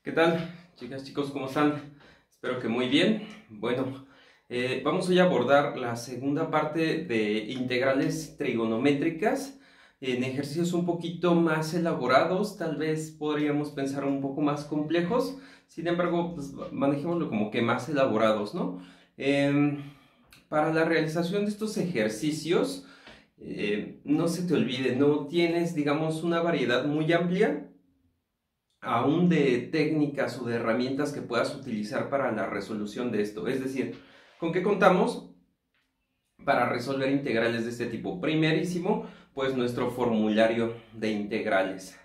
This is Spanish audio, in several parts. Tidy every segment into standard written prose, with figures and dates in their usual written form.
¿Qué tal, chicas, chicos? ¿Cómo están? Espero que muy bien. Bueno, vamos hoy a abordar la segunda parte de integrales trigonométricas en ejercicios un poquito más elaborados, tal vez podríamos pensar un poco más complejos, sin embargo, pues manejémoslo como que más elaborados, ¿no? Para la realización de estos ejercicios, no se te olvide, no tienes, digamos, una variedad muy amplia aún de técnicas o de herramientas que puedas utilizar para la resolución de esto. Es decir, ¿con qué contamos para resolver integrales de este tipo? Primerísimo, pues nuestro formulario de integrales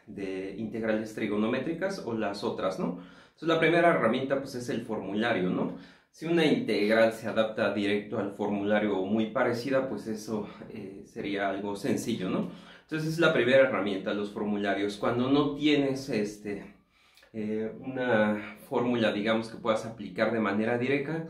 trigonométricas o las otras, ¿no? Entonces la primera herramienta pues es el formulario, ¿no? Si una integral se adapta directo al formulario o muy parecida, pues eso sería algo sencillo, ¿no? Entonces es la primera herramienta, los formularios. Cuando no tienes una fórmula, digamos, que puedas aplicar de manera directa,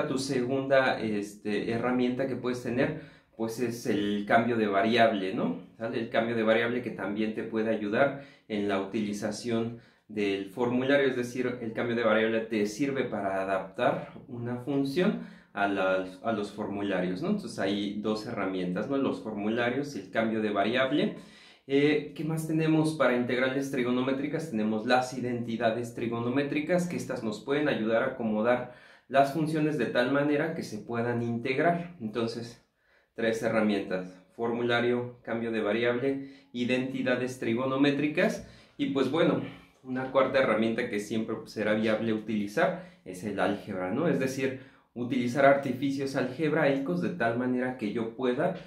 tu segunda herramienta que puedes tener, pues es el cambio de variable, ¿no? ¿Sale? El cambio de variable que también te puede ayudar en la utilización del formulario, es decir, el cambio de variable te sirve para adaptar una función a los formularios, ¿no? Entonces hay dos herramientas, ¿no? Los formularios y el cambio de variable. ¿Qué más tenemos para integrales trigonométricas? Tenemos las identidades trigonométricas, que estas nos pueden ayudar a acomodar las funciones de tal manera que se puedan integrar. Entonces, tres herramientas: formulario, cambio de variable, identidades trigonométricas. Y pues bueno, una cuarta herramienta que siempre será viable utilizar es el álgebra, ¿no? Es decir, utilizar artificios algebraicos de tal manera que yo pueda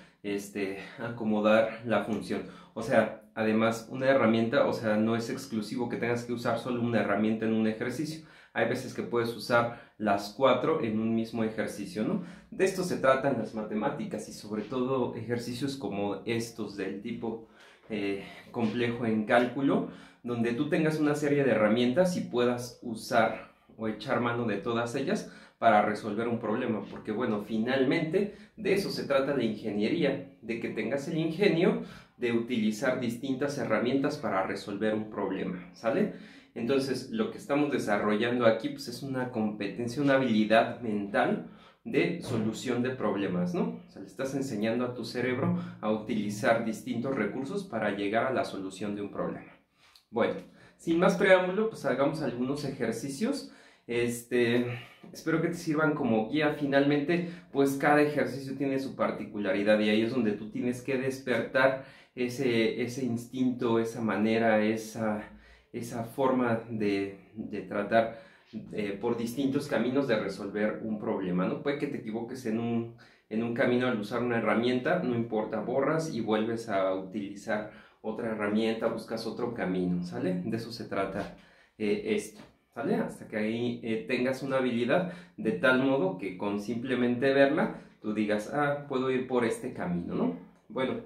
acomodar la función. O sea, además, una herramienta, o sea, no es exclusivo que tengas que usar solo una herramienta en un ejercicio. Hay veces que puedes usar las cuatro en un mismo ejercicio, ¿no? De esto se tratan las matemáticas y sobre todo ejercicios como estos del tipo complejo en cálculo, donde tú tengas una serie de herramientas y puedas usar o echar mano de todas ellas para resolver un problema, porque bueno, finalmente de eso se trata la ingeniería, de que tengas el ingenio de utilizar distintas herramientas para resolver un problema, ¿sale? Entonces, lo que estamos desarrollando aquí pues es una competencia, una habilidad mental de solución de problemas, ¿no? O sea, le estás enseñando a tu cerebro a utilizar distintos recursos para llegar a la solución de un problema. Bueno, sin más preámbulo, pues hagamos algunos ejercicios. Espero que te sirvan como guía. Finalmente, pues cada ejercicio tiene su particularidad y ahí es donde tú tienes que despertar ese instinto, esa manera, esa forma de tratar por distintos caminos de resolver un problema, ¿no? Puede que te equivoques en un camino al usar una herramienta, no importa, borras y vuelves a utilizar otra herramienta, buscas otro camino, ¿sale? De eso se trata esto, ¿sale? Hasta que ahí tengas una habilidad de tal modo que con simplemente verla, tú digas, ah, puedo ir por este camino, ¿no? Bueno,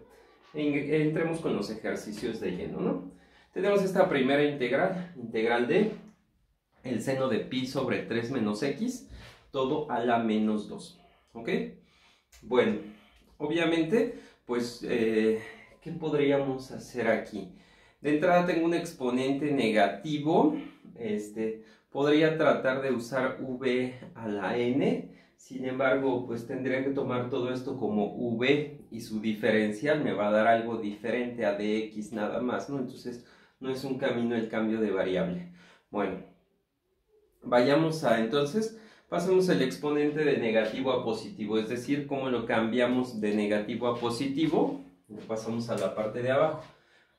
entremos con los ejercicios de lleno, ¿no? Tenemos esta primera integral de el seno de pi sobre 3 menos x, todo a la menos 2, ¿ok? Bueno, obviamente, pues, ¿qué podríamos hacer aquí? De entrada tengo un exponente negativo, podría tratar de usar v a la n, sin embargo, pues tendría que tomar todo esto como v y su diferencial me va a dar algo diferente a dx nada más, ¿no? Entonces, no es un camino el cambio de variable. Bueno, vayamos a entonces... Pasamos el exponente de negativo a positivo, es decir, cómo lo cambiamos de negativo a positivo. Lo pasamos a la parte de abajo.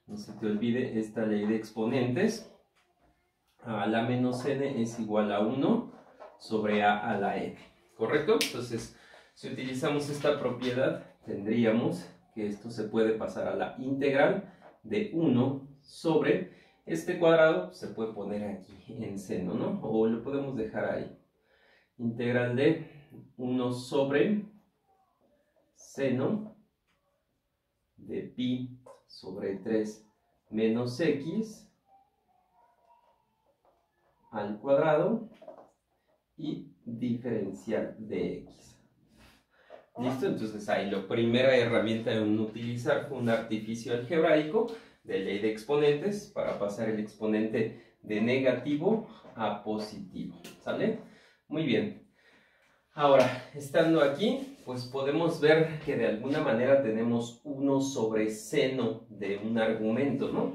No se te olvide esta ley de exponentes. A la menos n es igual a 1 sobre a la n. ¿Correcto? Entonces, si utilizamos esta propiedad, tendríamos que esto se puede pasar a la integral de 1 sobre este cuadrado. Se puede poner aquí en seno, ¿no? O lo podemos dejar ahí. Integral de 1 sobre seno de pi sobre 3 menos x al cuadrado y diferencial de x. ¿Listo? Entonces ahí la primera herramienta en utilizar fue un artificio algebraico de ley de exponentes para pasar el exponente de negativo a positivo, ¿sale? Muy bien. Ahora, estando aquí, pues podemos ver que de alguna manera tenemos 1 sobre seno de un argumento, ¿no?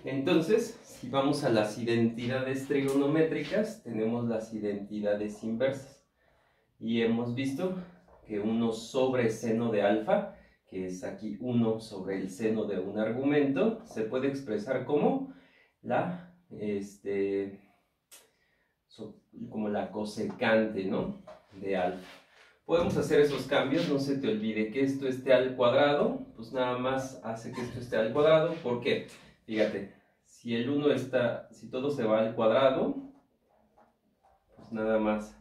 Entonces, si vamos a las identidades trigonométricas, tenemos las identidades inversas. Y hemos visto que 1 sobre seno de alfa, que es aquí 1 sobre el seno de un argumento, se puede expresar como como la cosecante, ¿no?, de alfa. Podemos hacer esos cambios, no se te olvide que esto esté al cuadrado, pues nada más hace que esto esté al cuadrado. ¿Por qué? Fíjate, si todo se va al cuadrado, pues nada más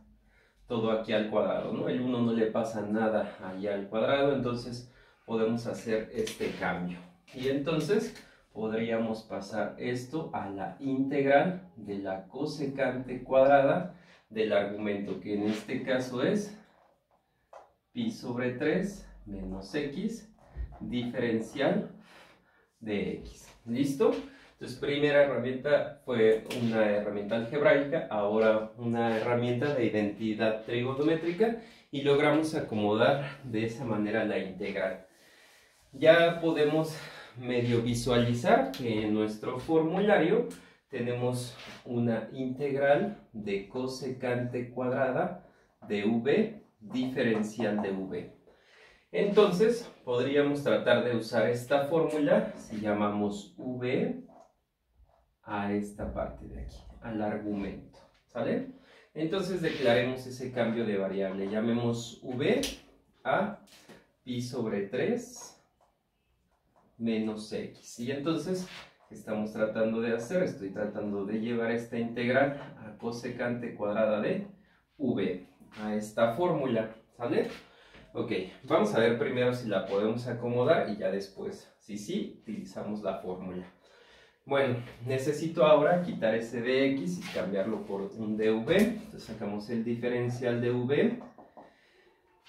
todo aquí al cuadrado, ¿no? El 1 no le pasa nada allá al cuadrado, entonces podemos hacer este cambio. Y entonces podríamos pasar esto a la integral de la cosecante cuadrada del argumento, que en este caso es pi sobre 3 menos x diferencial de x. ¿Listo? Entonces, primera herramienta fue una herramienta algebraica, ahora una herramienta de identidad trigonométrica, y logramos acomodar de esa manera la integral. Ya podemos medio visualizar que en nuestro formulario tenemos una integral de cosecante cuadrada de v diferencial de v. Entonces, podríamos tratar de usar esta fórmula si llamamos v a esta parte de aquí, al argumento, ¿sale? Entonces declaremos ese cambio de variable, llamemos v a pi sobre 3 menos x. Y entonces, ¿qué estamos tratando de hacer? Estoy tratando de llevar esta integral a cosecante cuadrada de v, a esta fórmula, ¿sale? Ok, vamos a ver primero si la podemos acomodar y ya después, si utilizamos la fórmula. Bueno, necesito ahora quitar ese dx y cambiarlo por un dv. Entonces sacamos el diferencial de v.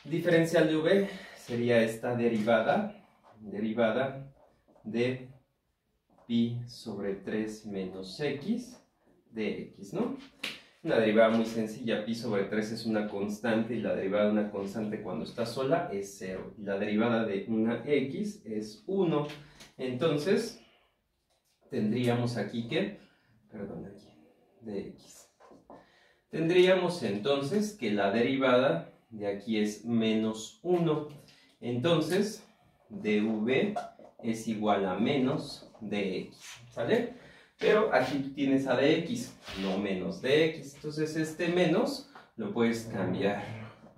Diferencial de v sería esta derivada de pi sobre 3 menos x de x, ¿no? Una derivada muy sencilla, pi sobre 3 es una constante y la derivada de una constante cuando está sola es 0. Y la derivada de una x es 1. Entonces, tendríamos aquí que, de x. Tendríamos entonces que la derivada de aquí es menos 1. Entonces, dv es igual a menos dx, ¿sale? Pero aquí tienes a dx, no menos dx. Entonces este menos lo puedes cambiar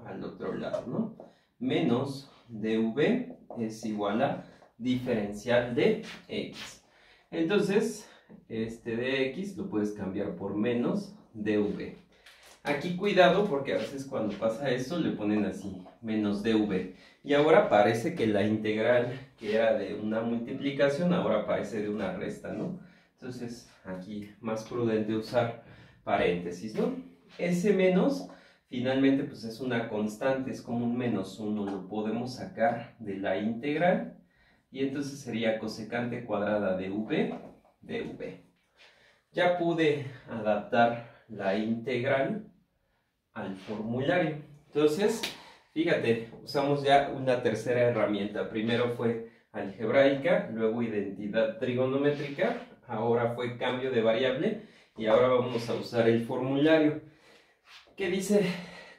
al otro lado, ¿no? Menos dv es igual a diferencial de x. Entonces, este dx lo puedes cambiar por menos dv. Aquí cuidado porque a veces cuando pasa eso le ponen así, menos dv. Y ahora parece que la integral que era de una multiplicación ahora parece de una resta, ¿no? Entonces aquí más prudente usar paréntesis, ¿no? Ese menos finalmente pues es una constante, es como un menos 1, lo podemos sacar de la integral. Y entonces sería cosecante cuadrada de v. Ya pude adaptar la integral al formulario. Entonces, fíjate, usamos ya una tercera herramienta. Primero fue algebraica, luego identidad trigonométrica, ahora fue cambio de variable y ahora vamos a usar el formulario. ¿Qué dice?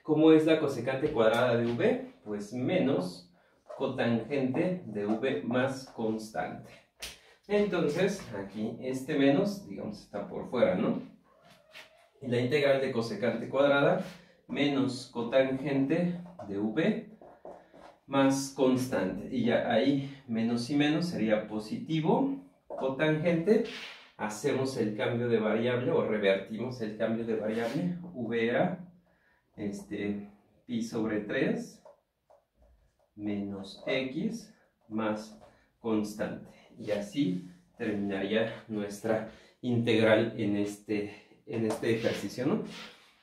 ¿Cómo es la cosecante cuadrada de v? Pues menos cotangente de v más constante. Entonces, aquí este menos, digamos, está por fuera, ¿no? Y la integral de cosecante cuadrada menos cotangente de v más constante. Y ya ahí menos y menos sería positivo cotangente. Hacemos el cambio de variable o revertimos el cambio de variable. V era pi sobre 3 menos x más constante. Y así terminaría nuestra integral en este ejercicio, ¿no?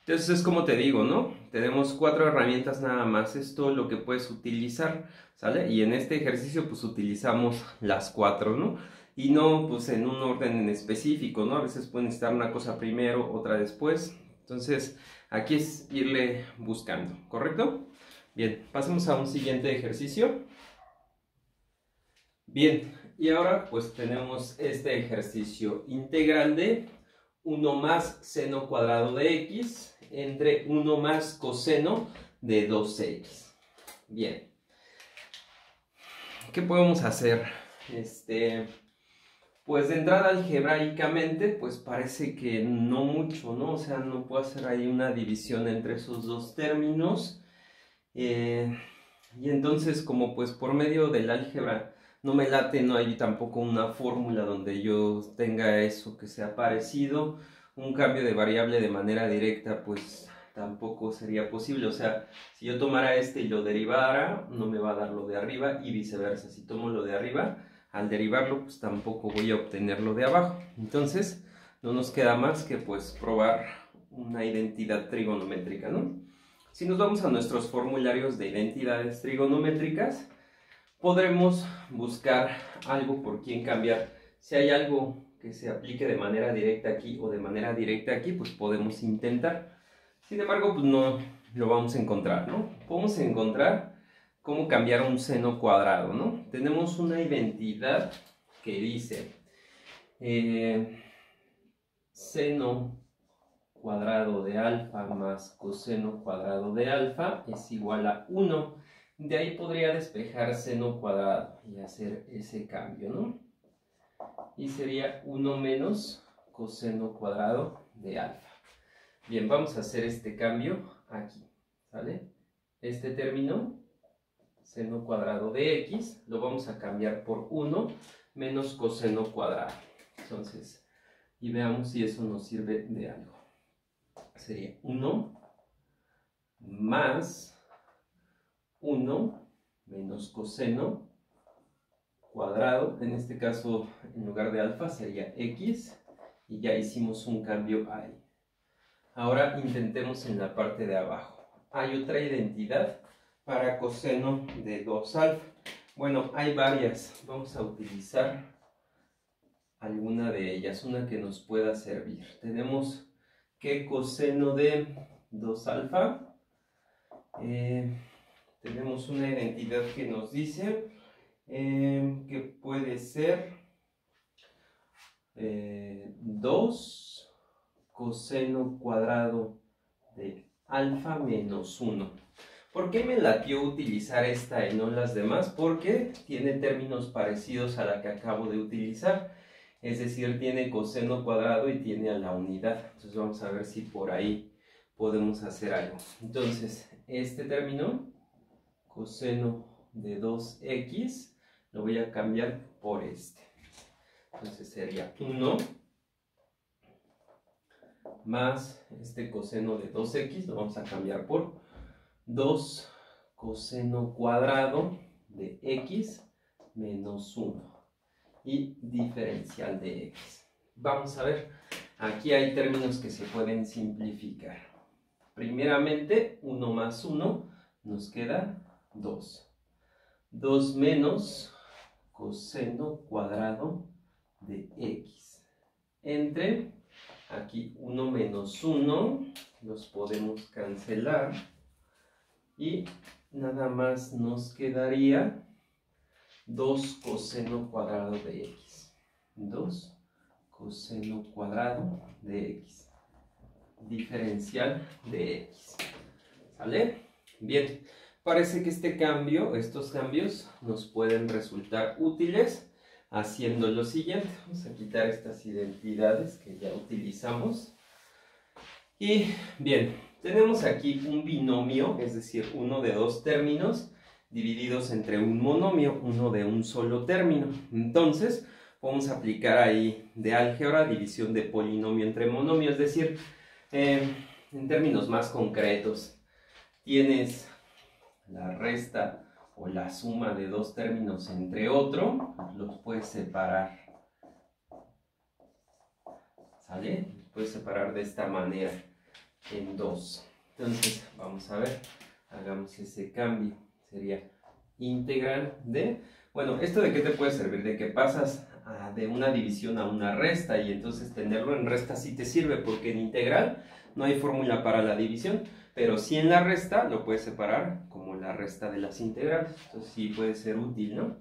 Entonces es como te digo, ¿no? Tenemos 4 herramientas nada más. Esto es lo que puedes utilizar, ¿sale? Y en este ejercicio pues utilizamos las 4, ¿no? y no pues en un orden en específico, ¿no? A veces pueden estar una cosa primero, otra después. Entonces, aquí es irle buscando, ¿correcto? Bien, pasemos a un siguiente ejercicio. Bien, y ahora pues tenemos este ejercicio integral de 1 más seno cuadrado de x entre 1 más coseno de 2x. Bien, ¿qué podemos hacer? Pues de entrada algebraicamente, pues parece que no mucho, ¿no? O sea, no puedo hacer ahí una división entre esos dos términos. Y entonces, como pues por medio del álgebra no me late, no hay tampoco una fórmula donde yo tenga eso que sea parecido, un cambio de variable de manera directa, pues tampoco sería posible. O sea, si yo tomara este y lo derivara, no me va a dar lo de arriba y viceversa. Si tomo lo de arriba, al derivarlo, pues tampoco voy a obtener lo de abajo. Entonces, no nos queda más que pues probar una identidad trigonométrica, ¿no? Si nos vamos a nuestros formularios de identidades trigonométricas, podremos buscar algo por quien cambiar. Si hay algo que se aplique de manera directa aquí o de manera directa aquí, pues podemos intentar. Sin embargo, pues no lo vamos a encontrar, ¿no? Podemos encontrar cómo cambiar un seno cuadrado, ¿no? Tenemos una identidad que dice seno cuadrado de alfa más coseno cuadrado de alfa es igual a 1. De ahí podría despejar seno cuadrado y hacer ese cambio, ¿no? Y sería 1 menos coseno cuadrado de alfa. Bien, vamos a hacer este cambio aquí, ¿sale? Este término, seno cuadrado de x, lo vamos a cambiar por 1 menos coseno cuadrado. Entonces, y veamos si eso nos sirve de algo. Sería 1 más 1 menos coseno cuadrado. En este caso, en lugar de alfa, sería x. Y ya hicimos un cambio ahí. Ahora intentemos en la parte de abajo. Hay otra identidad para coseno de 2 alfa. Bueno, hay varias. Vamos a utilizar alguna de ellas, una que nos pueda servir. Tenemos que coseno de 2 alfa, tenemos una identidad que nos dice que puede ser 2 coseno cuadrado de alfa menos 1. ¿Por qué me latió utilizar esta y no las demás? Porque tiene términos parecidos a la que acabo de utilizar. Es decir, tiene coseno cuadrado y tiene a la unidad. Entonces vamos a ver si por ahí podemos hacer algo. Entonces, este término, coseno de 2x, lo voy a cambiar por este. Entonces sería 1 más este coseno de 2x, lo vamos a cambiar por 2 coseno cuadrado de x menos 1. Y diferencial de x. Vamos a ver, aquí hay términos que se pueden simplificar. Primeramente, 1 más 1 nos queda 2. 2 menos coseno cuadrado de x. Entre, aquí 1 menos 1, los podemos cancelar. Y nada más nos quedaría 2 coseno cuadrado de x. 2 coseno cuadrado de x. Diferencial de x. ¿Sale? Bien. Parece que estos cambios nos pueden resultar útiles haciendo lo siguiente. Vamos a quitar estas identidades que ya utilizamos. Y bien, tenemos aquí un binomio, es decir, uno de dos términos divididos entre un monomio, uno de un solo término. Entonces, vamos a aplicar ahí de álgebra división de polinomio entre monomio, es decir, en términos más concretos, tienes la resta o la suma de dos términos entre otro, los puedes separar, ¿sale? Los puedes separar de esta manera, en dos. Entonces, vamos a ver, hagamos ese cambio. Sería integral de... Bueno, ¿esto de qué te puede servir? De que pasas de una división a una resta, y entonces tenerlo en resta sí te sirve, porque en integral no hay fórmula para la división, pero sí en la resta lo puedes separar como la resta de las integrales, entonces sí puede ser útil, ¿no?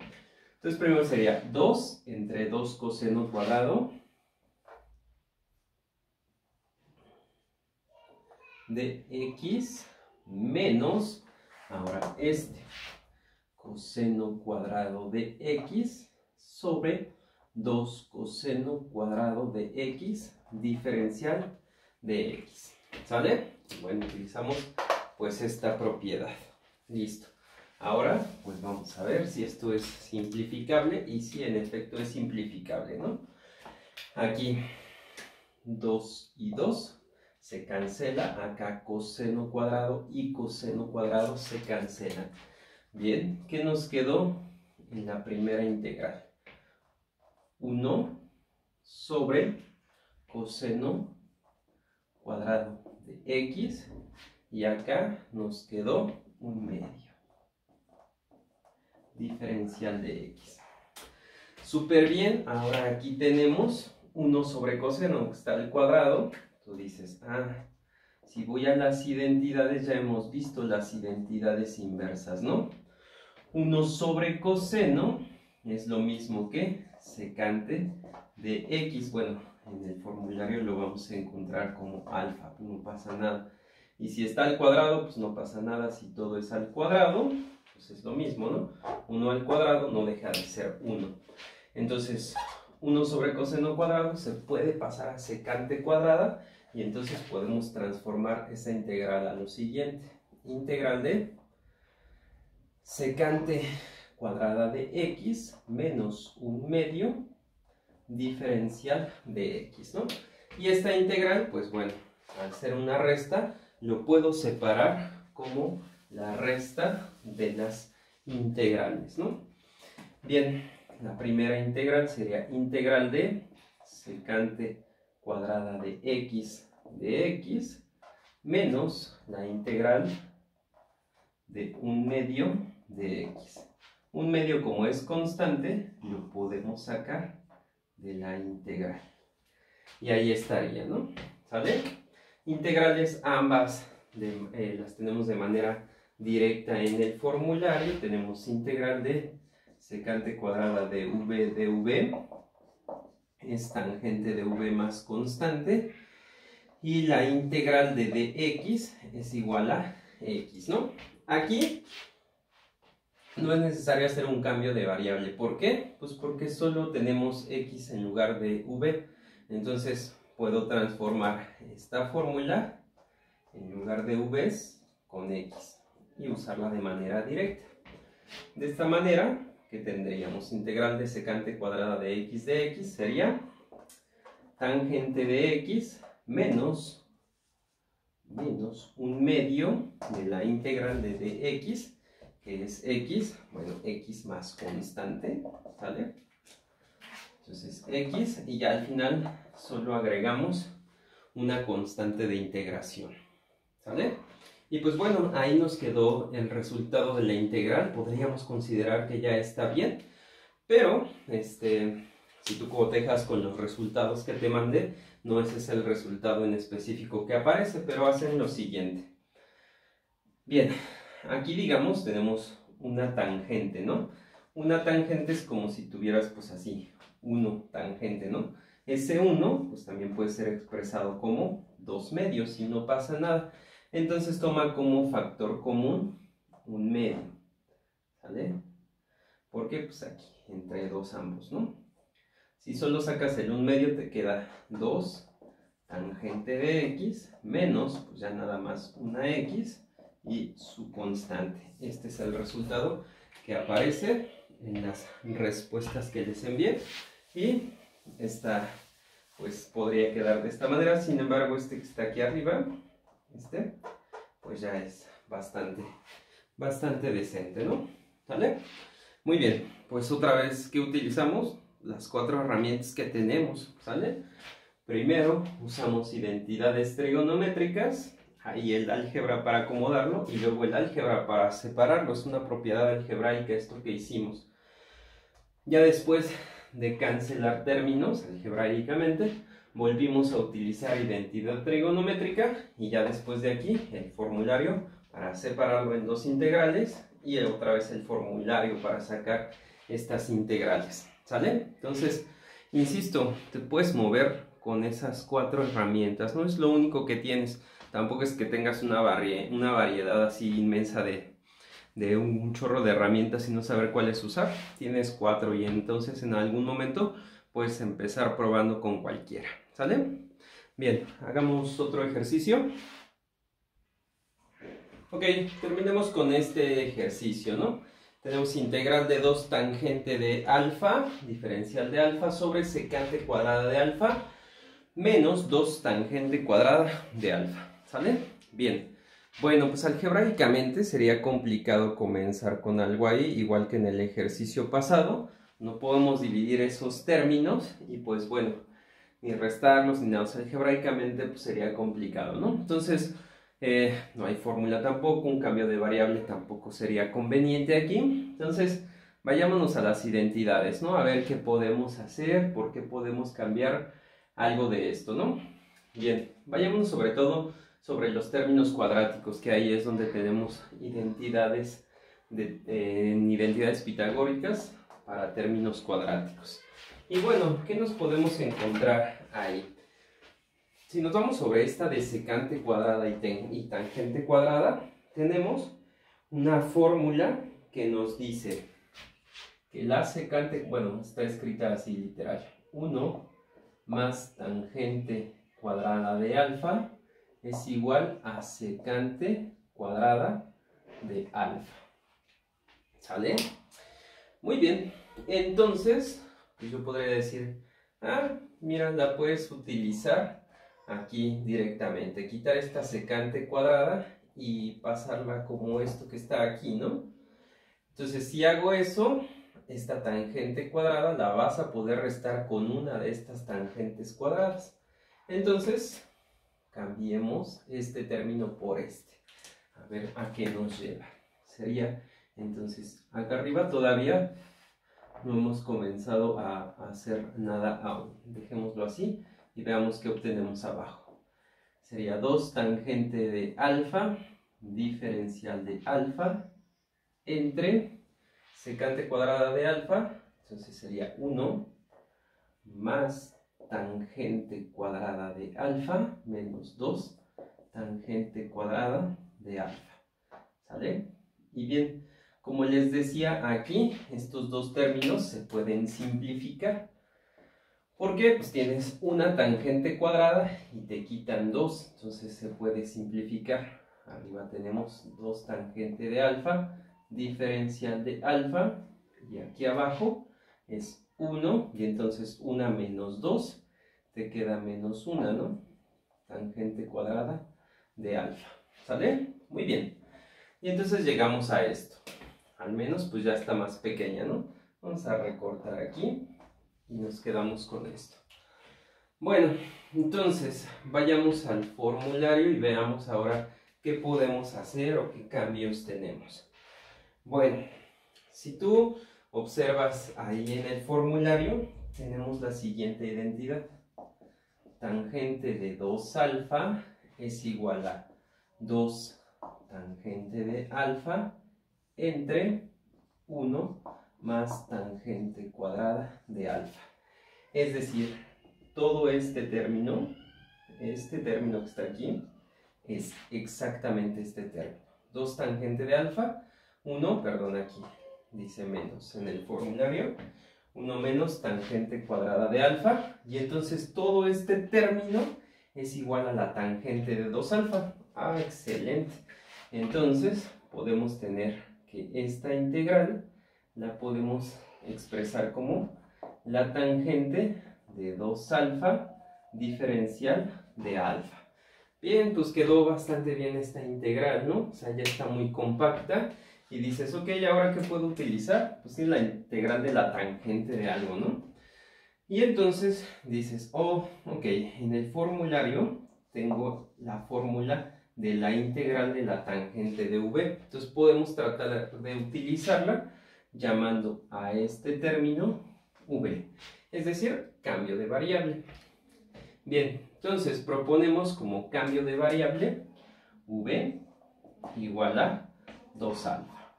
Entonces primero sería 2 entre 2 coseno cuadrado de x menos, ahora coseno cuadrado de x sobre 2 coseno cuadrado de x diferencial de x, ¿sale? Bueno, utilizamos pues esta propiedad. Listo. Ahora pues vamos a ver si esto es simplificable, y si en efecto es simplificable, ¿no? Aquí 2 y 2 se cancela, acá coseno cuadrado y coseno cuadrado se cancelan. Bien, ¿qué nos quedó en la primera integral? 1 sobre coseno cuadrado de x, y acá nos quedó un medio diferencial de x. Súper bien, ahora aquí tenemos 1 sobre coseno, que está al cuadrado. Tú dices, si voy a las identidades, ya hemos visto las identidades inversas, ¿no? 1 sobre coseno es lo mismo que secante de x. Bueno, en el formulario lo vamos a encontrar como alfa, no pasa nada. Y si está al cuadrado, pues no pasa nada. Si todo es al cuadrado, pues es lo mismo, ¿no? 1 al cuadrado no deja de ser 1. Entonces, 1 sobre coseno cuadrado se puede pasar a secante cuadrada, y entonces podemos transformar esa integral a lo siguiente. Integral de secante cuadrada de x menos un medio diferencial de x, ¿no? Y esta integral, pues bueno, al ser una resta, lo puedo separar como la resta de las integrales, ¿no? Bien, la primera integral sería integral de secante cuadrada de x menos la integral de un medio de x. Un medio, como es constante, lo podemos sacar de la integral. Y ahí estaría, ¿no? ¿Sale? Integrales ambas las tenemos de manera directa en el formulario. Tenemos integral de secante cuadrada de v de v, es tangente de v más constante, y la integral de dx es igual a x, ¿no? Aquí no es necesario hacer un cambio de variable. ¿Por qué? Pues porque solo tenemos x en lugar de v. Entonces puedo transformar esta fórmula en lugar de v con x y usarla de manera directa. De esta manera, que tendríamos integral de secante cuadrada de x sería tangente de x menos un medio de la integral de dx, que es x, bueno, x más constante, ¿sale? Entonces x, y ya al final solo agregamos una constante de integración, ¿sale? Y pues bueno, ahí nos quedó el resultado de la integral. Podríamos considerar que ya está bien, pero si tú cotejas con los resultados que te mandé, no ese es el resultado en específico que aparece, pero hacen lo siguiente. Bien, aquí digamos tenemos una tangente, ¿no? Una tangente es como si tuvieras pues así, 1 tangente, ¿no? Ese 1 pues también puede ser expresado como 2 medios y no pasa nada. Entonces toma como factor común un medio, ¿sale? Porque pues aquí, entre 2 ambos, ¿no? Si solo sacas el 1 medio te queda 2 tangente de x menos, pues ya nada más una x y su constante. Este es el resultado que aparece en las respuestas que les envié, y esta pues podría quedar de esta manera. Sin embargo, este que está aquí arriba, pues ya es bastante decente, ¿no? ¿Sale? Muy bien, pues otra vez que utilizamos las 4 herramientas que tenemos, ¿sale? Primero usamos identidades trigonométricas, ahí el álgebra para acomodarlo, y luego el álgebra para separarlo. Es una propiedad algebraica esto que hicimos. Ya después de cancelar términos algebraicamente, volvimos a utilizar identidad trigonométrica y ya después de aquí el formulario para separarlo en dos integrales y otra vez el formulario para sacar estas integrales, ¿sale? Entonces, insisto, te puedes mover con esas 4 herramientas, no es lo único que tienes, tampoco es que tengas una variedad así inmensa de un chorro de herramientas y no saber cuáles usar. Tienes 4 y entonces en algún momento puedes empezar probando con cualquiera, ¿sale? Bien, hagamos otro ejercicio. Ok, terminemos con este ejercicio, ¿no? Tenemos integral de 2 tangente de alfa, diferencial de alfa, sobre secante cuadrada de alfa, menos 2 tangente cuadrada de alfa, ¿sale? Bien, bueno, pues algebraicamente sería complicado comenzar con algo ahí, igual que en el ejercicio pasado. No podemos dividir esos términos y pues bueno, ni restarlos ni nada, o sea, algebraicamente pues sería complicado, ¿no? Entonces, no hay fórmula tampoco, un cambio de variable tampoco sería conveniente aquí. Entonces, vayámonos a las identidades, ¿no? A ver qué podemos hacer, por qué podemos cambiar algo de esto, ¿no? Bien, vayámonos sobre todo sobre los términos cuadráticos, que ahí es donde tenemos identidades, en identidades pitagóricas para términos cuadráticos. Y bueno, ¿qué nos podemos encontrar ahí? Si nos vamos sobre esta de secante cuadrada y tangente cuadrada, tenemos una fórmula que nos dice que la secante, bueno, está escrita así literal, 1 más tangente cuadrada de alfa es igual a secante cuadrada de alfa. ¿Sale? Muy bien, entonces pues yo podría decir, mira, la puedes utilizar aquí directamente, quitar esta secante cuadrada y pasarla como esto que está aquí, ¿no? Entonces, si hago eso, esta tangente cuadrada la vas a poder restar con una de estas tangentes cuadradas. Entonces, cambiemos este término por este. A ver a qué nos lleva. Sería, entonces, acá arriba todavía no hemos comenzado a hacer nada aún. Dejémoslo así y veamos qué obtenemos abajo. Sería 2 tangente de alfa, diferencial de alfa, entre secante cuadrada de alfa, entonces sería 1 más tangente cuadrada de alfa menos 2 tangente cuadrada de alfa. ¿Sale? Y bien, como les decía aquí, estos dos términos se pueden simplificar. ¿Por qué? Pues tienes una tangente cuadrada y te quitan 2, entonces se puede simplificar. Arriba tenemos 2 tangente de alfa, diferencial de alfa, y aquí abajo es 1, y entonces 1 menos 2, te queda menos 1, ¿no? Tangente cuadrada de alfa. ¿Sale? Muy bien. Y entonces llegamos a esto. Al menos pues ya está más pequeña, ¿no? Vamos a recortar aquí y nos quedamos con esto. Bueno, entonces vayamos al formulario y veamos ahora qué podemos hacer o qué cambios tenemos. Bueno, si tú observas ahí en el formulario, tenemos la siguiente identidad. Tangente de 2 alfa es igual a 2 tangente de alfa entre 1 más tangente cuadrada de alfa. Es decir, todo este término que está aquí, es exactamente este término. 2 tangente de alfa, 1, perdón, aquí dice menos en el formulario, 1 menos tangente cuadrada de alfa, y entonces todo este término es igual a la tangente de 2 alfa. Excelente. Entonces podemos tener que esta integral la podemos expresar como la tangente de 2 alfa diferencial de alfa. Bien, pues quedó bastante bien esta integral, ¿no? O sea, ya está muy compacta. Y dices, ok, ¿ahora qué puedo utilizar? Pues es la integral de la tangente de algo, ¿no? Y entonces dices, oh, ok, en el formulario tengo la fórmula de la integral de la tangente de v. Entonces podemos tratar de utilizarla llamando a este término v, es decir, cambio de variable. Bien, entonces proponemos como cambio de variable v igual a 2 alfa.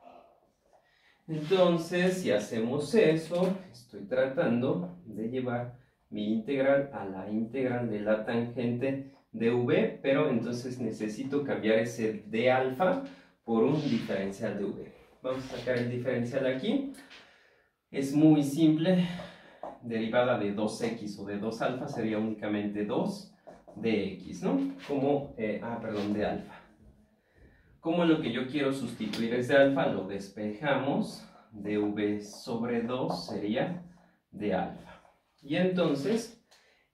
Entonces, si hacemos eso, estoy tratando de llevar mi integral a la integral de la tangente de v, pero entonces necesito cambiar ese d alfa por un diferencial de v. Vamos a sacar el diferencial aquí. Es muy simple. Derivada de 2x o de 2 alfa sería únicamente 2 dx, ¿no? Como, perdón, de alfa. Como lo que yo quiero sustituir es de alfa, lo despejamos. dv sobre 2 sería de alfa. Y entonces,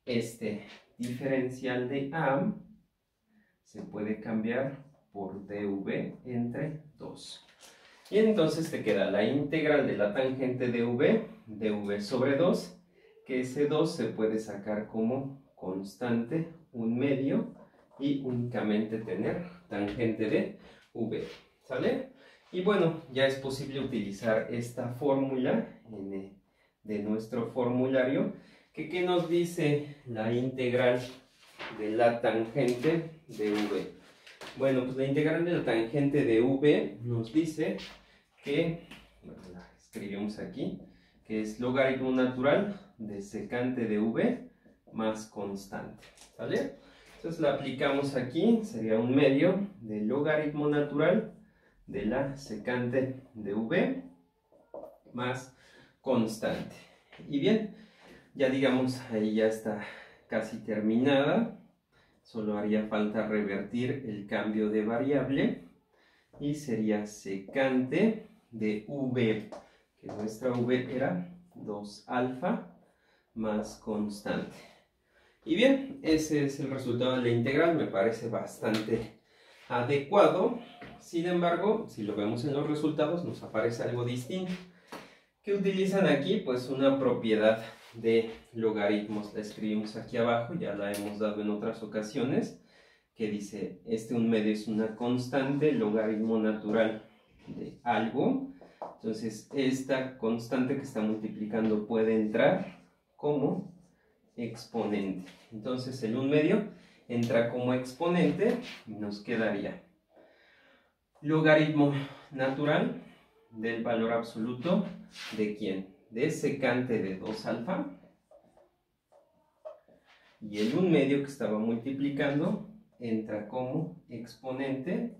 este diferencial de a se puede cambiar por dv entre 2. Y entonces te queda la integral de la tangente de v, dv sobre 2, que ese 2 se puede sacar como constante, un medio, y únicamente tener tangente de v, ¿sale? Y bueno, ya es posible utilizar esta fórmula de nuestro formulario, que ¿qué nos dice la integral de la tangente de v? Bueno, pues la integral de la tangente de v nos dice que, bueno, la escribimos aquí, que es logaritmo natural de secante de v más constante, ¿vale? Entonces la aplicamos aquí, sería un medio de logaritmo natural de la secante de v más constante. Y bien, ya digamos, ahí ya está casi terminada. Solo haría falta revertir el cambio de variable y sería secante de v, que nuestra v era 2 alfa más constante. Y bien, ese es el resultado de la integral, me parece bastante adecuado. Sin embargo, si lo vemos en los resultados, nos aparece algo distinto. ¿Qué utilizan aquí? Pues una propiedad de logaritmos. La escribimos aquí abajo, ya la hemos dado en otras ocasiones, que dice, un medio es una constante, logaritmo natural de algo. Entonces, esta constante que está multiplicando puede entrar como exponente. Entonces, el 1/2 entra como exponente y nos quedaría logaritmo natural del valor absoluto de ¿quién? De secante de 2 alfa, y el 1/2 que estaba multiplicando entra como exponente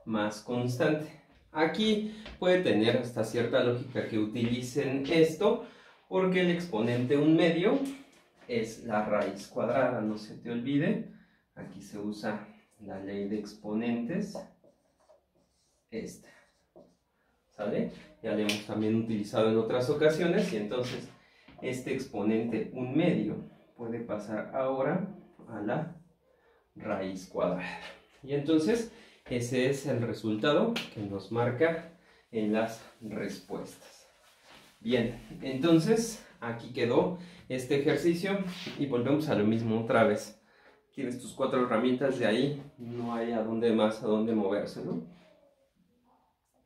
más constante. Aquí puede tener hasta cierta lógica que utilicen esto, porque el exponente 1/2 es la raíz cuadrada, no se te olvide. Aquí se usa la ley de exponentes, esta, ¿sale? Ya la hemos también utilizado en otras ocasiones, y entonces este exponente 1/2 puede pasar ahora a la raíz cuadrada. Y entonces ese es el resultado que nos marca en las respuestas. Bien, entonces aquí quedó este ejercicio y volvemos a lo mismo otra vez. Tienes tus 4 herramientas, de ahí no hay a dónde moverse, ¿no?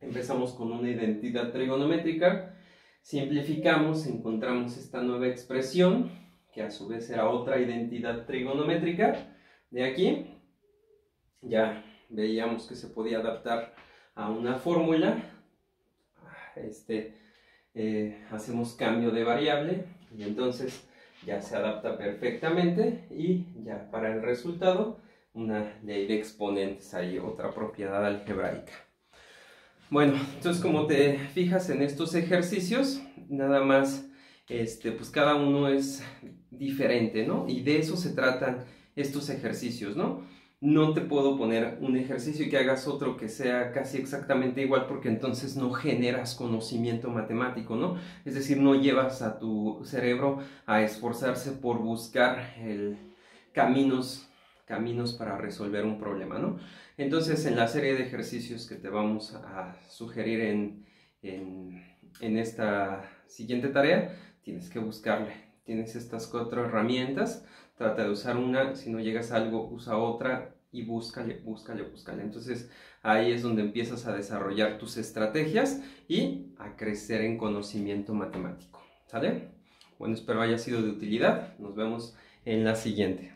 Empezamos con una identidad trigonométrica, simplificamos, encontramos esta nueva expresión, que a su vez era otra identidad trigonométrica. De aquí ya veíamos que se podía adaptar a una fórmula. Hacemos cambio de variable y entonces ya se adapta perfectamente, y ya para el resultado una ley de exponentes, hay otra propiedad algebraica. Bueno, entonces como te fijas en estos ejercicios, nada más pues cada uno es diferente, ¿no? Y de eso se tratan estos ejercicios, ¿no? No te puedo poner un ejercicio y que hagas otro que sea casi exactamente igual, porque entonces no generas conocimiento matemático, ¿no? Es decir, no llevas a tu cerebro a esforzarse por buscar caminos para resolver un problema, ¿no? Entonces, en la serie de ejercicios que te vamos a sugerir en esta siguiente tarea, tienes que buscarle. Tienes estas 4 herramientas, trata de usar una, si no llegas a algo, usa otra y búscale. Entonces, ahí es donde empiezas a desarrollar tus estrategias y a crecer en conocimiento matemático, ¿sale? Bueno, espero haya sido de utilidad. Nos vemos en la siguiente.